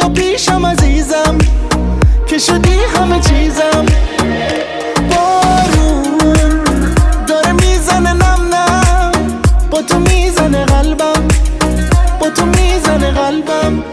تو پیشم عزیزم که شدی همه چیزم. بارون داره میزنه نم نم، با تو میزنه قلبم، با تو میزنه قلبم.